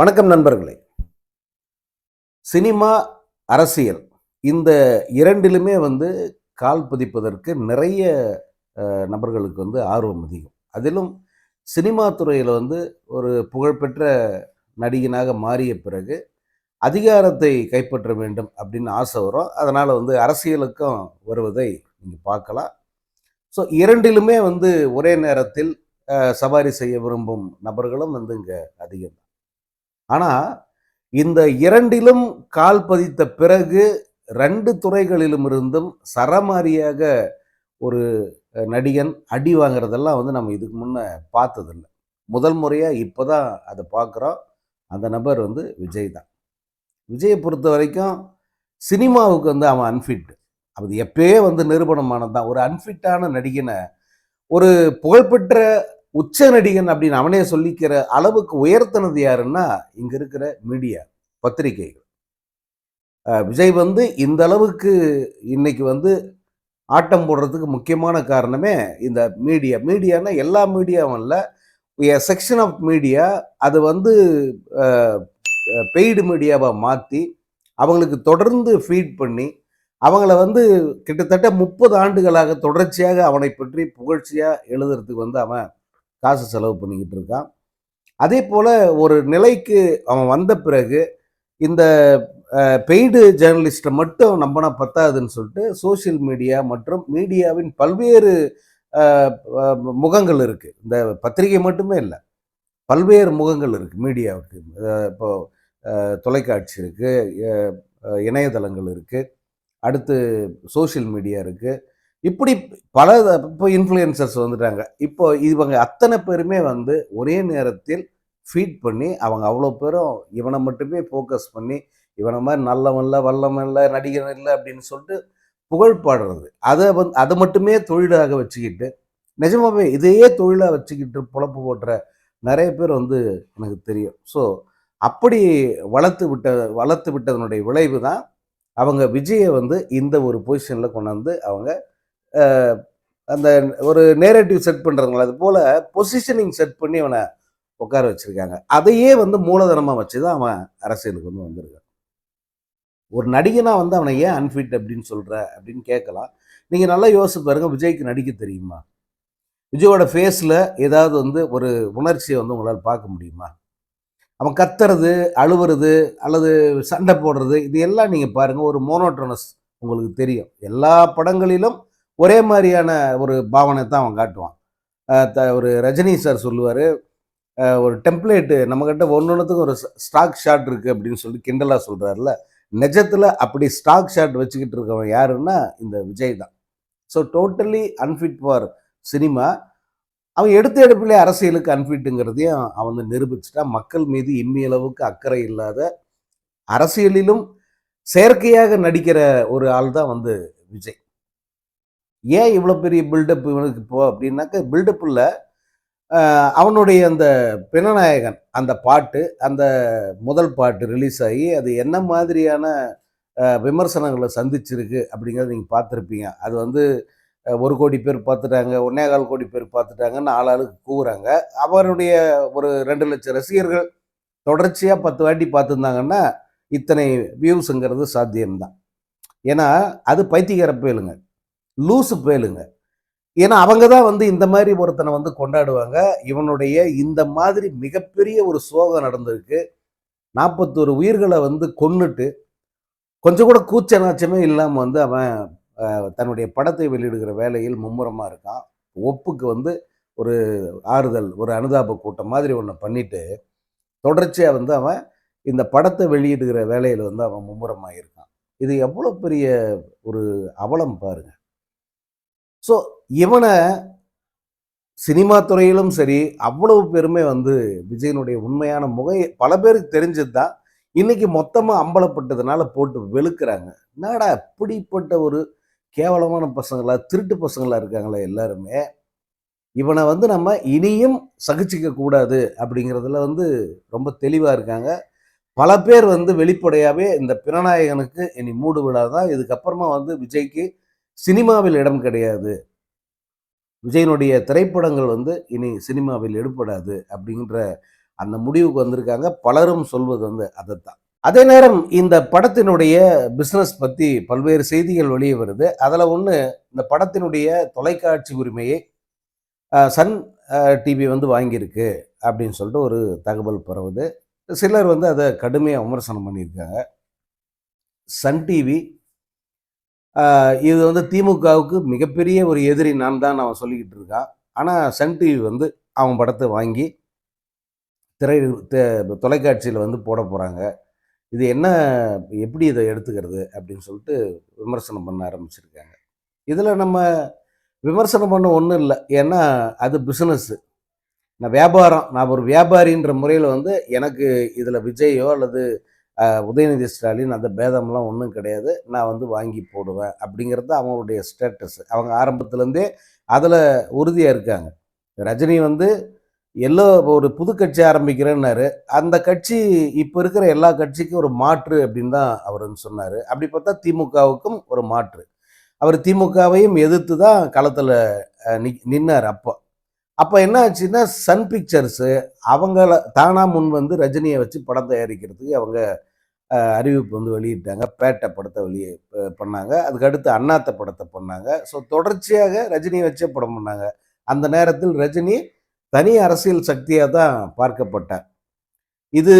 வணக்கம் நண்பர்களே. சினிமா, அரசியல் இந்த இரண்டிலுமே கால் பதிப்பதற்கு நிறைய நபர்களுக்கு ஆர்வம் அதிகம். அதிலும் சினிமா துறையில ஒரு புகழ்பெற்ற நடிகனாக மாறிய பிறகு, அதிகாரத்தை கைப்பற்ற வேண்டும் அப்படின்னு ஆசை வரும். அதனால அரசியலுக்கும் வருவதை நீங்க பார்க்கலாம். ஸோ இரண்டிலுமே ஒரே நேரத்தில் சவாரி செய்ய விரும்பும் நபர்களும் இங்க அதிகம். ஆனா, இந்த இரண்டிலும் கால் பதித்த பிறகு 2 துறைகளிலும் இருந்தும் சரமாரியாக ஒரு நடிகன் அடி வாங்குறதெல்லாம் நம்ம இதுக்கு முன்ன பார்த்ததில்ல. முதல் முறையா இப்ப தான் அத பார்க்குறோம். அந்த நபர் விஜய் தான். விஜய பொறுத்தவரைக்கும் சினிமாவுக்கு அவன் அன்ஃபிட். அது எப்பயே நிரூபணமானது தான். ஒரு அன்ஃபிட்டான நடிகன ஒரு புகழ்பெற்ற உச்ச நடிகன் அப்படின்னு அவனே சொல்லிக்கிற அளவுக்கு உயர்த்தினது யாருன்னா, இங்க இருக்கிற மீடியா, பத்திரிகைகள். விஜய் இந்த அளவுக்கு இன்னைக்கு ஆட்டம் போடுறதுக்கு முக்கியமான காரணமே இந்த மீடியா. மீடியான்னா எல்லா மீடியாவும் இல்ல. எ செக்ஷன் ஆஃப் மீடியா அது அ பெய்டு மீடியாவா மாத்தி, அவங்களுக்கு தொடர்ந்து ஃபீட் பண்ணி, அவங்கள கிட்டத்தட்ட 30 ஆண்டுகளாக தொடர்ச்சியாக அவனை பற்றி புகழ்ச்சியா எழுதுறதுக்கு அவன் காசு செலவு பண்ணிக்கிட்டு இருக்கான். அதே போல ஒரு நிலைக்கு அவன் வந்த பிறகு, இந்த பெய்டு ஜேர்னலிஸ்ட்டை மட்டும் நம்பினா பத்தாதுன்னு சொல்லிட்டு சோசியல் மீடியா மற்றும் மீடியாவின் பல்வேறு முகங்கள் இருக்கு. இந்த பத்திரிகை மட்டுமே இல்லை, பல்வேறு முகங்கள் இருக்கு மீடியாவுக்கு. இப்போ தொலைக்காட்சி இருக்கு, இணையதளங்கள் இருக்கு, அடுத்து சோசியல் மீடியா இருக்கு. இப்படி பல இப்போ இன்ஃப்ளூயன்சர்ஸ் வந்துட்டாங்க. இப்போ இவங்க அத்தனை பேருமே ஒரே நேரத்தில் ஃபீட் பண்ணி அவங்க அவ்வளோ பேரும் இவனை மட்டுமே ஃபோக்கஸ் பண்ணி, இவனை மாதிரி நல்லவன் இல்லை, வல்லவன் இல்லை, நடிகன் இல்லை அப்படின்னு சொல்லிட்டு புகழ் பாடுறது. அதை மட்டுமே தொழிலாக வச்சுக்கிட்டு, நிஜமாவே இதையே தொழிலாக வச்சுக்கிட்டு பொழப்பு போட்டுற நிறைய பேர் எனக்கு தெரியும். ஸோ அப்படி வளர்த்து விட்டதனுடைய விளைவு தான் அவங்க விஜயை இந்த ஒரு பொசிஷனில் கொண்டாந்து அவங்க அந்த ஒரு நேரேட்டிவ் செட் பண்ணுறாங்களா, அது போல் பொசிஷனிங் செட் பண்ணி அவனை உட்கார வச்சுருக்காங்க. அதையே மூலதனமாக வச்சு தான் அவன் அரசியலுக்கு வந்திருக்கான். ஒரு நடிகனா அவனை ஏன் அன்ஃபிட் அப்படின்னு சொல்கிற அப்படின்னு கேட்கலாம். நீங்கள் நல்லா யோசிச்சு பாருங்கள், விஜய்க்கு நடிக்க தெரியுமா? விஜயோட ஃபேஸில் ஏதாவது ஒரு உணர்ச்சியை உங்களால் பார்க்க முடியுமா? அவன் கத்துறது, அழுவுறது அல்லது சண்டை போடுறது, இது எல்லாம் நீங்கள் பாருங்கள், ஒரு மோனோட்டோனஸ் உங்களுக்கு தெரியும். எல்லா படங்களிலும் ஒரே மாதிரியான ஒரு பாவனை தான் அவன் காட்டுவான். ஒரு ரஜினி சார் சொல்லுவார், ஒரு டெம்ப்ளேட்டு நம்மக்கிட்ட ஒன்றுத்துக்கும் ஒரு ஸ்டாக் ஷாட் இருக்குது அப்படின்னு சொல்லி கிண்டலாக சொல்கிறாருல, நிஜத்தில் அப்படி ஸ்டாக் ஷாட் வச்சுக்கிட்டு இருக்கவன் யாருன்னா இந்த விஜய் தான். So totally unfit for cinema. அவன் எடுத்த எடுப்பிலே அரசியலுக்கு அன்ஃபிட்டுங்கிறதையும் அவன் நிரூபிச்சுட்டான். மக்கள் மீது இம்மியளவுக்கு அக்கறை இல்லாத, அரசியலிலும் செயற்கையாக நடிக்கிற ஒரு ஆள் தான் விஜய். ஏன் இவ்வளோ பெரிய பில்டப் இவனுக்கு இப்போ அப்படின்னாக்க, பில்டப் இல்லை, அவனுடைய அந்த பிணநாயகன் அந்த பாட்டு, அந்த முதல் பாட்டு ரிலீஸ் ஆகி அது என்ன மாதிரியான விமர்சனங்களை சந்திச்சிருக்கு அப்படிங்கிறத நீங்கள் பார்த்துருப்பீங்க. அது 1,00,00,000 பேர் பார்த்துட்டாங்க, 1,25,00,000 பேர் பார்த்துட்டாங்கன்னு ஆளாளுக்கு கூவுறாங்க. அவருடைய ஒரு 2,00,000 ரசிகர்கள் தொடர்ச்சியாக 10 வாட்டி பார்த்துருந்தாங்கன்னா இத்தனை வியூஸுங்கிறது சாத்தியம்தான். ஏன்னா அது பைத்தியக்கார பயலுங்க, லூசு பயலுங்க. ஏன்னா அவங்க தான் இந்த மாதிரி ஒருத்தனை கொண்டாடுவாங்க. இவனுடைய இந்த மாதிரி மிகப்பெரிய ஒரு சோகம் நடந்திருக்கு. 41 உயிர்களை கொன்னுட்டு கொஞ்சம் கூட கூச்ச நாச்சமே இல்லாமல் அவன் தன்னுடைய படத்தை வெளியிடுகிற வேலையில் மும்முரமா இருக்கான். ஒப்புக்கு ஒரு ஆறுதல், ஒரு அனுதாப கூட்டம் மாதிரி ஒன்று பண்ணிட்டு தொடர்ச்சியா அவன் இந்த படத்தை வெளியிடுகிற வேலையில் அவன் மும்முரமாக இருக்கான். இது எவ்வளோ பெரிய ஒரு அவலம் பாருங்க. ஸோ இவனை சினிமா துறையிலும் சரி, அவ்வளவு பேருமே விஜயனுடைய உண்மையான முகம் பல பேருக்கு தெரிஞ்சது தான். இன்னைக்கு மொத்தமாக அம்பலப்பட்டதுனால போட்டு வெளுக்கிறாங்க. என்னடா இப்படிப்பட்ட ஒரு கேவலமான பசங்களா, திருட்டு பசங்களா இருக்காங்களா எல்லாருமே. இவனை நம்ம இனியும் சகிச்சிக்க கூடாது அப்படிங்கிறதுல ரொம்ப தெளிவாக இருக்காங்க. பல பேர் வெளிப்படையாகவே இந்த பிணநாயகனுக்கு இனி மூடு விழாதான், இதுக்கப்புறமா விஜய்க்கு சினிமாவில் இடம் கிடையாது, விஜயனுடைய திரைப்படங்கள் இனி சினிமாவில் எடுபடாது அப்படிங்கிற அந்த முடிவுக்கு வந்திருக்காங்க. பலரும் சொல்வது வந்து அதைத்தான். அதே நேரம் இந்த படத்தினுடைய பிஸ்னஸ் பற்றி பல்வேறு செய்திகள் வெளியே வருது. அதில் ஒன்று, இந்த படத்தினுடைய தொலைக்காட்சி உரிமையை சன் டிவி வந்து வாங்கியிருக்கு அப்படின்னு சொல்லிட்டு ஒரு தகவல் பரவுது. சிலர் வந்து அதை கடுமையாக விமர்சனம் பண்ணியிருக்காங்க. சன் டிவி இது வந்து திமுகவுக்கு மிகப்பெரிய ஒரு எதிரி நான் தான் அவன் சொல்லிக்கிட்டு இருக்கான். ஆனால் சன் டிவி வந்து அவன் படத்தை வாங்கி திரை தொலைக்காட்சியில் வந்து போட போகிறாங்க. இது என்ன, எப்படி இதை எடுத்துக்கிறது அப்படின்னு சொல்லிட்டு விமர்சனம் பண்ண ஆரம்பிச்சிருக்காங்க. இதில் நம்ம விமர்சனம் பண்ண ஒன்றும் இல்லை. ஏன்னா அது பிஸ்னஸ்ஸு. நான் ஒரு வியாபாரின்ற முறையில் வந்து எனக்கு இதில் விஜயோ அல்லது உதயநிதி ஸ்டாலின் அந்த பேதம்லாம் ஒன்றும் கிடையாது. நான் வந்து வாங்கி போடுவேன் அப்படிங்கிறது அவங்களுடைய ஸ்டேட்டஸ். அவங்க ஆரம்பத்துலேருந்தே அதில் உறுதியாக இருக்காங்க. ரஜினி வந்து ஒரு புது கட்சி ஆரம்பிக்கிறேன்னாரு. அந்த கட்சி இப்போ இருக்கிற எல்லா கட்சிக்கும் ஒரு மாற்று அப்படின்னு தான் அவர் வந்து சொன்னார். அப்படி பார்த்தா திமுகவுக்கும் ஒரு மாற்று. அவர் திமுகவையும் எதிர்த்து தான் களத்தில் நின்னார். அப்போ என்ன ஆச்சுன்னா, சன் பிக்சர்ஸு அவங்கள தானாக முன் வந்து ரஜினியை வச்சு படம் தயாரிக்கிறதுக்கு அவங்க அறிவிப்பு வந்து வெளியிட்டாங்க. பேட்டை படத்தை பண்ணாங்க. அதுக்கடுத்து அண்ணாத்த படத்தை பண்ணாங்க. ஸோ தொடர்ச்சியாக ரஜினியை வச்சே படம் பண்ணாங்க. அந்த நேரத்தில் ரஜினி தனி அரசியல் சக்தியாக தான் பார்க்கப்பட்டார். இது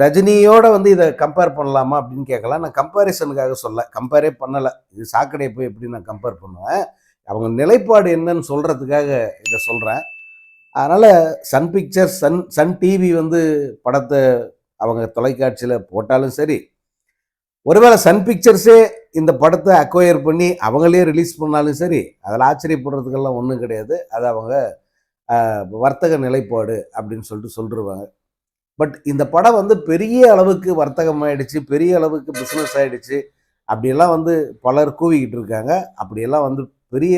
ரஜினியோட வந்து இதை கம்பேர் பண்ணலாமா அப்படின்னு கேட்கலாம். நான் கம்பேரிசனுக்காக கம்பேரே பண்ணலை. இது சாக்கடையை போய் எப்படி நான் கம்பேர் பண்ணுவேன். அவங்க நிலைப்பாடு என்னன்னு சொல்கிறதுக்காக இதை சொல்கிறேன். அதனால் சன் பிக்சர்ஸ், சன் டிவி வந்து படத்தை அவங்க தொலைக்காட்சியில் போட்டாலும் சரி, ஒருவேளை சன் பிக்சர்ஸே இந்த படத்தை அக்வயர் பண்ணி அவங்களே ரிலீஸ் பண்ணாலும் சரி, அதில் ஆச்சரியப்படுறதுக்கெல்லாம் ஒன்றும் கிடையாது. அது அவங்க வர்த்தக நிலைப்பாடு அப்படின்னு சொல்லிடுவாங்க. பட் இந்த படம் வந்து பெரிய அளவுக்கு வர்த்தகம் ஆயிடுச்சு, பெரிய அளவுக்கு பிஸ்னஸ் ஆயிடுச்சு அப்படியெல்லாம் வந்து பலர் கூவிக்கிட்டு இருக்காங்க. அப்படியெல்லாம் வந்து பெரிய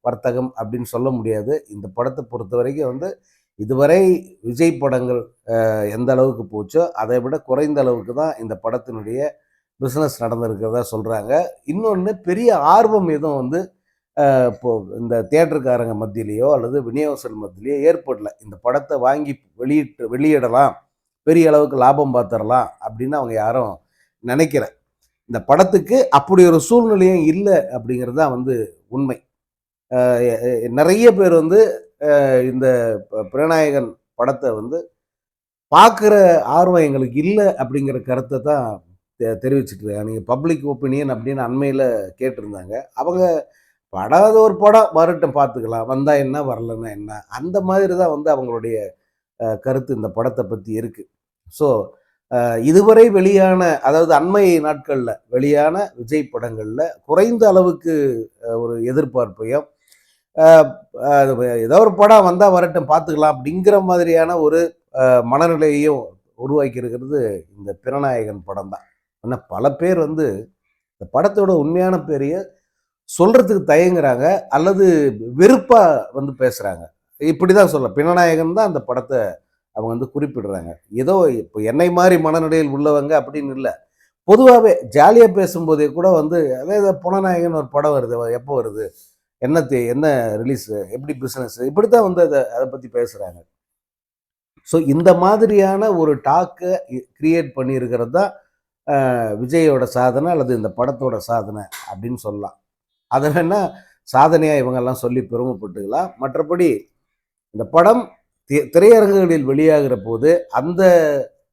வர்த்தகம் அப்படின்னு சொல்ல முடியாது. இந்த படத்தை பொறுத்த வரைக்கும் வந்து இதுவரை விஜய் படங்கள் எந்த அளவுக்கு போச்சோ அதை விட குறைந்த அளவுக்கு தான் இந்த படத்தினுடைய பிஸ்னஸ் நடந்திருக்கிறதா சொல்கிறாங்க. இன்னொன்று, பெரிய ஆர்வம் எதுவும் வந்து இப்போ இந்த தியேட்டருக்காரங்க மத்தியிலையோ அல்லது விநியோகஸ்தர் மத்தியிலையோ ஏற்படல. இந்த படத்தை வாங்கி வெளியிடலாம், பெரிய அளவுக்கு லாபம் பார்த்துடலாம் அப்படின்னு அவங்க யாரும் நினைக்கிற. இந்த படத்துக்கு அப்படி ஒரு சூழ்நிலையும் இல்லை அப்படிங்கிறது தான் வந்து உண்மை. நிறைய பேர் வந்து இந்த பிரணாயகன் படத்தை வந்து பார்க்குற ஆர்வம் எங்களுக்கு இல்லை அப்படிங்கிற கருத்தை தான் தெரிவிச்சுட்டு இருக்காங்க. நீங்கள் பப்ளிக் ஒப்பீனியன் அப்படின்னு அண்மையில் கேட்டிருந்தாங்க. அவங்க படாத ஒரு படம் வரட்டும், பார்த்துக்கலாம், வந்தால் என்ன வரலன்னா என்ன, அந்த மாதிரி தான் வந்து அவங்களுடைய கருத்து இந்த படத்தை பற்றி இருக்குது. ஸோ இதுவரை வெளியான, அதாவது அண்மை நாட்களில் வெளியான விஜய் படங்களில் குறைந்த அளவுக்கு ஒரு எதிர்பார்ப்பையும் ஏதோ ஒரு படம் வந்தால் வரட்டும் பார்த்துக்கலாம் அப்படிங்கிற மாதிரியான ஒரு மனநிலையையும் உருவாக்கி இருக்கிறது இந்த பிரணாயகன் படம் தான். ஆனால் பல பேர் வந்து இந்த படத்தோட உண்மையான பேரையை சொல்கிறதுக்கு தயங்குறாங்க அல்லது வெறுப்பாக வந்து பேசுகிறாங்க. இப்படி தான் சொல்ல, பிரணாயகன் தான் அந்த படத்தை அவங்க வந்து குறிப்பிடுறாங்க. ஏதோ இப்போ என்னை மாதிரி மனநிலையில் உள்ளவங்க அப்படின்னு இல்லை, பொதுவாகவே ஜாலியாக பேசும்போதே கூட வந்து அதே புனநாயகன் ஒரு படம் வருது, எப்போ வருது, என்ன ரிலீஸு, எப்படி பிஸ்னஸ், இப்படி தான் வந்து அதை பற்றி பேசுகிறாங்க. ஸோ இந்த மாதிரியான ஒரு டாக்கை கிரியேட் பண்ணியிருக்கிறது தான் விஜயோட சாதனை அல்லது இந்த படத்தோட சாதனை அப்படின்னு சொல்லலாம். அதை வேணால் சாதனையாக இவங்கெல்லாம் சொல்லி பெருமைப்பட்டுக்கலாம். மற்றபடி இந்த படம் திரையரங்குகளில் வெளியாகிற போது அந்த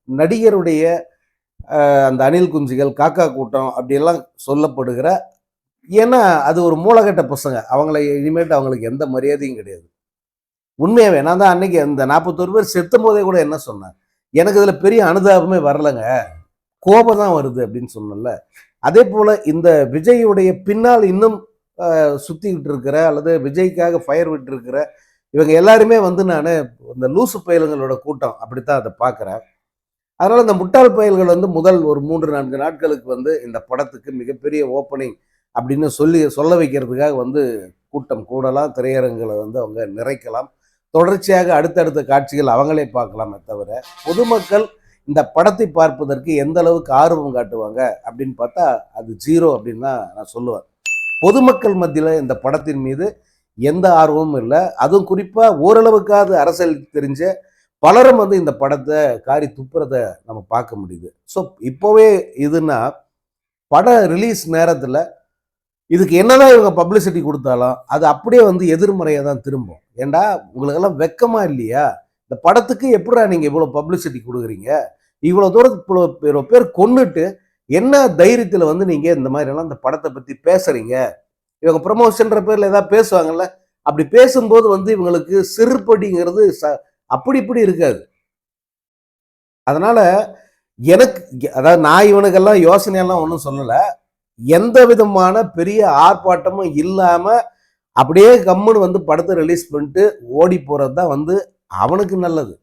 நடிகருடைய அந்த அணில் குஞ்சுகள், காக்கா கூட்டம் அப்படியெல்லாம் சொல்லப்படுகிற, ஏன்னா அது ஒரு மூலகட்ட பசங்க, இனிமேட்டு அவங்களுக்கு எந்த மரியாதையும் கிடையாது. உண்மையாகவே நான் தான் அன்னைக்கு அந்த 41 பேர் செத்தும் போதே கூட என்ன சொன்னேன், எனக்கு இதில் பெரிய அனுதாபமே வரலைங்க, கோபம் தான் வருது அப்படின்னு சொன்னல. அதே போல் இந்த விஜயுடைய பின்னால் இன்னும் சுற்றிக்கிட்டு இருக்கிற அல்லது விஜய்க்காக ஃபயர் விட்டு இருக்கிற இவங்க எல்லாருமே வந்து நான் இந்த லூசு பயல்களோட கூட்டம் அப்படித்தான் அதை பார்க்குறேன். அதனால் இந்த முட்டாள் பயல்கள் வந்து முதல் ஒரு 3-4 நாட்களுக்கு வந்து இந்த படத்துக்கு மிகப்பெரிய ஓப்பனிங் அப்படின்னு சொல்ல வைக்கிறதுக்காக வந்து கூட்டம் கூடலாம், திரையரங்களை வந்து அவங்க நிறைக்கலாம், தொடர்ச்சியாக அடுத்தடுத்த காட்சிகள் அவங்களே பார்க்கலாமே தவிர பொதுமக்கள் இந்த படத்தை பார்ப்பதற்கு எந்த அளவுக்கு ஆர்வம் காட்டுவாங்க அப்படின்னு பார்த்தா அது 0 அப்படின்னு தான் நான் சொல்லுவேன். பொதுமக்கள் மத்தியில் இந்த படத்தின் மீது எந்த ஆர்வமும் இல்லை. அதுவும் குறிப்பாக ஓரளவுக்காவது அரசியல் தெரிஞ்ச பலரும் வந்து இந்த படத்தை காரி துப்புறத நம்ம பார்க்க முடியுது. ஸோ இப்போவே இதுன்னா படம் ரிலீஸ் நேரத்தில் இதுக்கு என்னதான் இவங்க பப்ளிசிட்டி கொடுத்தாலும் அது அப்படியே வந்து எதிர்மறையாக தான் திரும்பும். ஏண்டா உங்களுக்கெல்லாம் வெக்கமா இல்லையா? இந்த படத்துக்கு எப்படிடா நீங்க இவ்வளோ பப்ளிசிட்டி கொடுக்குறீங்க? இவ்வளோ தூரத்துக்கு இவ்வளோ பேர் கொன்னுட்டு என்ன தைரியத்தில் வந்து நீங்க இந்த மாதிரி எல்லாம் இந்த படத்தை பத்தி பேசுறீங்க? இவங்க ப்ரமோஷன்ற பேர்ல ஏதாவது பேசுவாங்கல்ல, அப்படி பேசும்போது வந்து இவங்களுக்கு சிறுபடிங்கிறது அப்படி இப்படி இருக்காது. அதனால எனக்கு அதாவது நான் இவனுக்கெல்லாம் யோசனையெல்லாம் ஒன்றும் சொல்லல. எந்த விதமான பெரிய ஆர்ப்பாட்டமும் இல்லாம அப்படியே கம்முன்னு வந்து படத்தை ரிலீஸ் பண்ணிட்டு ஓடி போறது தான் வந்து அவனுக்கு நல்லது.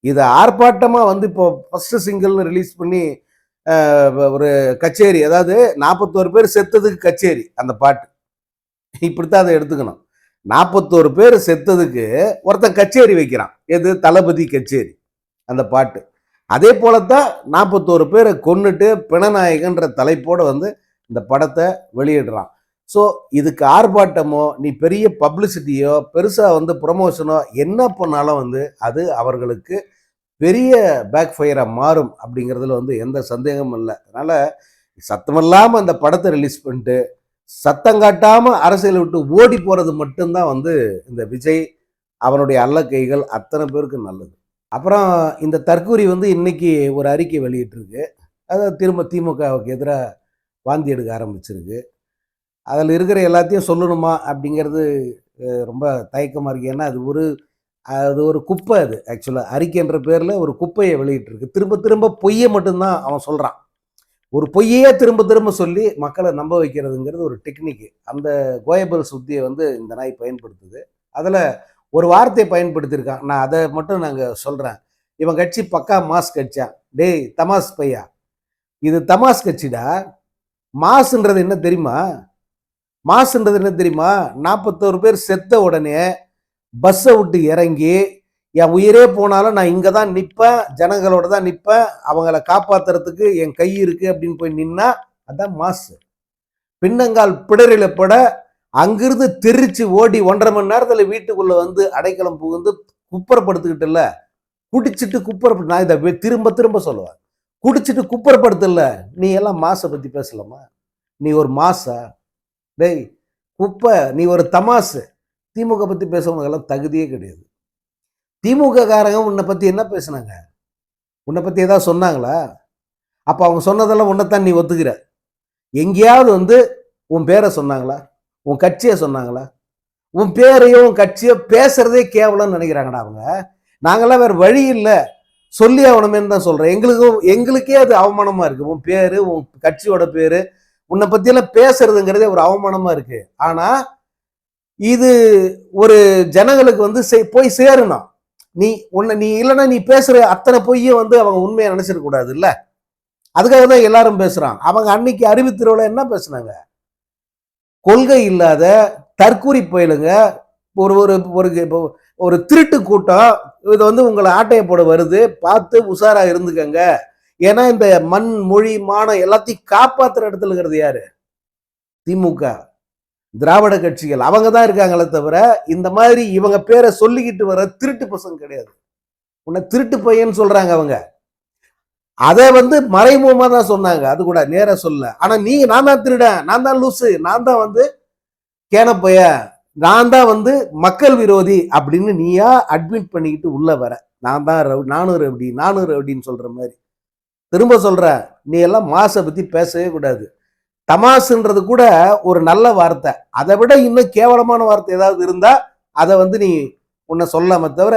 இது ஆர்ப்பாட்டமா வந்து இப்போ ஃபர்ஸ்ட் சிங்கிள் ரிலீஸ் பண்ணி ஒரு கச்சேரி, அதாவது 41 பேர் செத்ததுக்கு கச்சேரி அந்த பாட்டு. இப்படித்தான் அதை எடுத்துக்கணும். 41 பேர் செத்ததுக்கு ஒருத்தன் கச்சேரி வைக்கிறான். எது? தளபதி கச்சேரி அந்த பாட்டு. அதே போலத்தான் 41 பேரை கொன்னுட்டு பிணநாயகன்ற தலைப்போட வந்து இந்த படத்தை வெளியிடுறான். ஸோ இதுக்கு ஆர்ப்பாட்டமோ நீ பெரிய பப்ளிசிட்டியோ பெருசா வந்து ப்ரொமோஷனோ என்ன பண்ணாலும் வந்து அது அவர்களுக்கு பெரிய பேக் ஃபயரா மாறும் அப்படிங்கிறதுல வந்து எந்த சந்தேகமும் இல்லை. அதனால சத்தமில்லாம அந்த படத்தை ரிலீஸ் பண்ணிட்டு சத்தம் காட்டாம அரசியலை விட்டு ஓடி போறது மட்டும்தான் வந்து இந்த விஜய் அவனுடைய அல்லக்கைகள் அத்தனை பேருக்கு நல்லது. அப்புறம் இந்த தற்கூரி வந்து இன்னைக்கு ஒரு அறிக்கை வெளியிட்டிருக்கு. அதாவது திரும்ப திமுகவுக்கு எதிராக வாந்தி எடுக்க ஆரம்பிச்சிருக்கு. அதில் இருக்கிற எல்லாத்தையும் சொல்லணுமா அப்படிங்கிறது ரொம்ப தயக்கமாக இருக்குது. ஏன்னா அது ஒரு குப்பை. அது ஆக்சுவலாக அறிக்கைன்ற பேரில் ஒரு குப்பையை வெளியிட்டிருக்கு. திரும்ப திரும்ப பொய்யை மட்டும்தான் அவன் சொல்கிறான். ஒரு பொய்யே திரும்ப திரும்ப சொல்லி மக்களை நம்ப வைக்கிறதுங்கிறது ஒரு டெக்னிக்கு. அந்த கோயபல் சுத்தியை வந்து இந்த நாய் பயன்படுத்துது. அதில் ஒரு வார்த்தையை பயன்படுத்தியிருக்கான். நான் அதை மட்டும் நாங்கள் சொல்கிறேன். இவன் கட்சி பக்கா மாஸ் கட்சியா? டேய் தமாஸ் பையா, இது தமாஸ் கட்சிடா. மாசுன்றது என்ன தெரியுமா? மாசுன்றது என்ன தெரியுமா? 41 பேர் செத்த உடனே பஸ்ஸை விட்டு இறங்கி என் உயிரே போனாலும் நான் இங்கே தான் நிற்பேன், ஜனங்களோட தான் நிற்பேன், அவங்கள காப்பாற்றுறதுக்கு என் கை இருக்குது அப்படின்னு போய் நின்னா அதான் மாசு. பின்னங்கால் பிடரில பட அங்கிருந்து தெரிச்சு ஓடி 1.5 மணி நேரத்தில் வீட்டுக்குள்ளே வந்து அடைக்கலம் புகுந்து குப்புறப்படுத்திக்கிட்டுல, குடிச்சிட்டு குப்புறப்பட்டு, நான் இதை திரும்ப திரும்ப சொல்லுவேன், குடிச்சிட்டு குப்புறப்படுத்தல. நீ எல்லாம் மாசை பற்றி பேசலாமா? நீ ஒரு மாசா? டேய் குப்பை, நீ ஒரு தமாசு. திமுக பற்றி பேசுறவங்கெல்லாம் தகுதியே கிடையாது. திமுக காரங்க உன்னை பற்றி என்ன பேசுனாங்க? உன்னை பற்றி ஏதாவது சொன்னாங்களா? அப்போ அவங்க சொன்னதெல்லாம் உன்னைத்தான் நீ ஒத்துக்கிற. எங்கேயாவது வந்து உன் பேரை சொன்னாங்களா? உன் கட்சியை சொன்னாங்களா? உன் பேரையும் உன் கட்சியோ பேசுறதே கேவலம்னு நினைக்கிறாங்கடா அவங்க. நாங்கெல்லாம் வேற வழி இல்லை, சொல்லி ஆகணுமேன்னு தான் சொல்றேன். எங்களுக்கே அது அவமானமா இருக்கு. உன் பேரு, உன் கட்சியோட பேரு, உன்னை பத்தியெல்லாம் பேசுறதுங்கிறதே ஒரு அவமானமா இருக்கு. ஆனா இது ஒரு ஜனங்களுக்கு வந்து போய் சேரணும். நீ இல்லைன்னா நீ பேசுற அத்தனை பொய்யும் வந்து அவங்க உண்மையை நினைச்சிட கூடாது இல்ல. அதுக்காக தான் எல்லாரும் பேசுறான். அவங்க அன்னைக்கு அறிவித்திருவிழா என்ன பேசுனாங்க? கொள்கை இல்லாத தற்கூரி போயிலுங்க, ஒரு ஒரு ஒரு திருட்டு கூட்டம் இது வந்து உங்களை ஆட்டையை போட வருது, பார்த்து உஷாரா இருந்துக்கங்க. ஏன்னா இந்த மண் மொழி மானம் எல்லாத்தையும் காப்பாத்துற இடத்துல இருக்கிறது யாரு? திமுக, திராவிட கட்சிகள். அவங்க தான் இருக்காங்களே தவிர இந்த மாதிரி இவங்க பேரை சொல்லிக்கிட்டு வர திருட்டு பசங்க கிடையாது. உன்னை திருட்டு பையன்னு சொல்றாங்க அவங்க. அதை வந்து மறைமுகமா தான் சொன்னாங்க, அது கூட நேர சொல்ல. ஆனா நீங்க நான் தான் திருடன், நான் தான் லூசு, நான் தான் வந்து கேனப்பைய, நான் தான் வந்து மக்கள் விரோதி அப்படின்னு நீயா அட்மிட் பண்ணிக்கிட்டு உள்ள வர. நான் தான் நானும் ரவுடின்னு சொல்ற மாதிரி திரும்ப சொல்ற. நீ எல்லாம் மாசை பத்தி பேசவே கூடாது. தமாசுன்றது கூட ஒரு நல்ல வார்த்தை. அதை விட இன்னும் கேவலமான வார்த்தை ஏதாவது இருந்தா அதை வந்து நீ உன்னை சொல்லாம தவிர,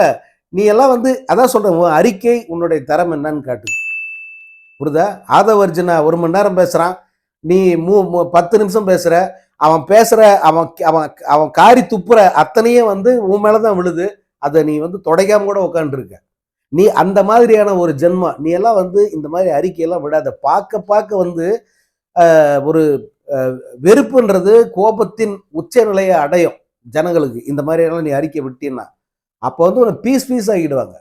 நீ எல்லாம் வந்து அதான் சொல்ற, உன் அறிக்கை உன்னுடைய தரம் என்னன்னு காட்டு. புரியுதா? ஆதவர்ஜுனா 1 மணி நேரம் பேசுறான், நீ 10 நிமிஷம் பேசுற. அவன் பேசுற அவன் அவன் அவன் காரி துப்புற அத்தனையும் வந்து உன் மேலதான் விழுது. அதை நீ வந்து தொடைக்காம கூட உட்காந்துருக்க. நீ அந்த மாதிரியான ஒரு ஜென்மம். நீ எல்லாம் வந்து இந்த மாதிரி அறிக்கையெல்லாம் விடாத. பார்க்க வந்து ஒரு வெறுப்புன்றது கோபத்தின் உச்ச நிலையை அடையும் ஜனங்களுக்கு. இந்த மாதிரி எல்லாம் நீ அறிக்கை விட்டீன்னா அப்போ வந்து உன்னை பீஸ் ஆகிடுவாங்க.